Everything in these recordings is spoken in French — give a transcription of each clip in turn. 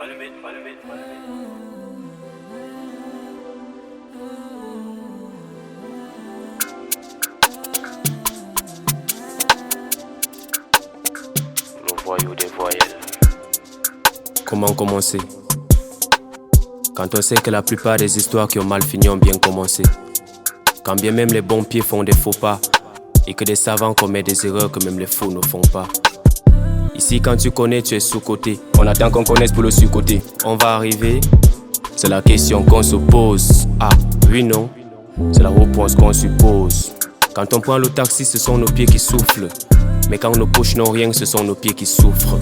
Le voyou des voyelles. Comment commencer? Quand on sait que la plupart des histoires qui ont mal fini ont bien commencé. Quand bien même les bons pieds font des faux pas, et que des savants commettent des erreurs que même les fous ne font pas. Ici quand tu connais, tu es sous-côté. On attend qu'on connaisse pour le sur-côté. On va arriver, c'est la question qu'on se pose. Ah, oui, non, c'est la réponse qu'on suppose. Quand on prend le taxi, ce sont nos pieds qui soufflent. Mais quand nos poches n'ont rien, ce sont nos pieds qui souffrent.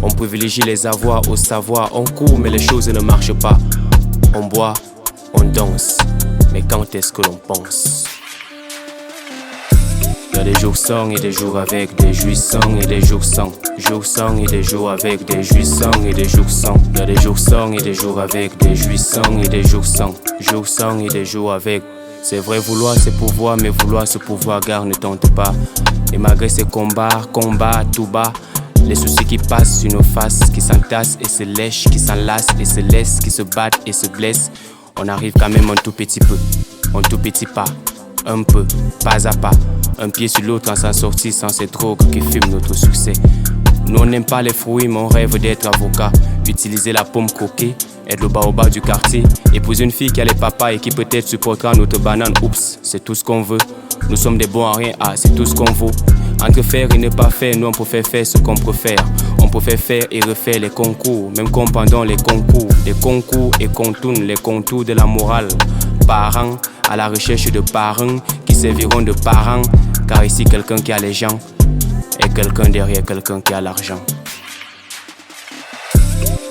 On privilégie les avoirs au savoir. On court mais les choses ne marchent pas. On boit, on danse. Mais quand est-ce que l'on pense? Il y a des jours sans et des jours avec, des jouissants et des jours sans. Jours sans et des jours avec, des jouissants et des jours sans. Il y a des jours sans et des jours avec, des jouissants et des jours sans. Jours sans et des jours avec. C'est vrai, vouloir c'est pouvoir, mais vouloir ce pouvoir, gare, ne tente pas. Et malgré ces combats tout bas, les soucis qui passent sur nos faces, qui s'entassent et se lèchent, qui s'enlacent et se laissent, qui se battent et se blessent. On arrive quand même un tout petit peu, un tout petit pas, un peu, pas à pas. Un pied sur l'autre en s'en sortir sans ces drogues qui fument notre succès. Nous on n'aime pas les fruits mais on rêve d'être avocat. Utiliser la pomme croquée, être le baobab du quartier. Épouser une fille qui a les papas et qui peut-être supportera notre banane. Oups, c'est tout ce qu'on veut. Nous sommes des bons à rien, ah c'est tout ce qu'on vaut. Entre faire et ne pas faire, nous on préfère faire ce qu'on préfère. On préfère faire et refaire les concours, même comme pendant les concours. Des concours et contournent les contours de la morale. Parents à la recherche de parents qui serviront de parents. Car ici quelqu'un qui a les gens et quelqu'un derrière quelqu'un qui a l'argent.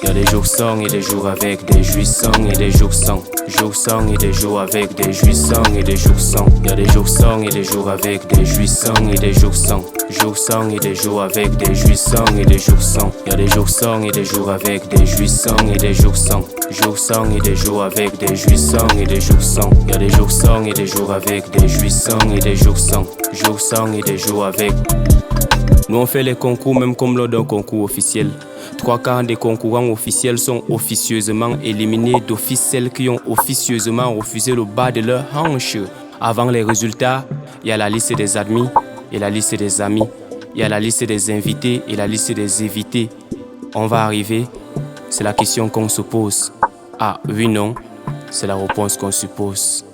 Il y a des jours sans et des jours avec, des jouissants et des jours sans. Jours sans et des jours avec, des jouissants et des jours sans. Il y a des jours sans et des jours avec, des jouissants et des jours sans. Jours sans et des jours avec, des jouissants et des jours sans. Il y a des jours sans et des jours avec, des jouissants et des jours sans. Jours sans et des jours avec, des jouissants et des jours sans. Il y a des jours sans et des jours avec, des jouissants et des jours sans. Jours sans et des jours avec. Nous on fait les concours même comme lors d'un concours officiel. 3/4 des concurrents officiels sont officieusement éliminés d'office. Celles qui ont officieusement refusé le bas de leur hanche. Avant les résultats, il y a la liste des admis et la liste des amis. Il y a la liste des invités et la liste des évités. On va arriver, c'est la question qu'on se pose. Ah oui, non, c'est la réponse qu'on suppose.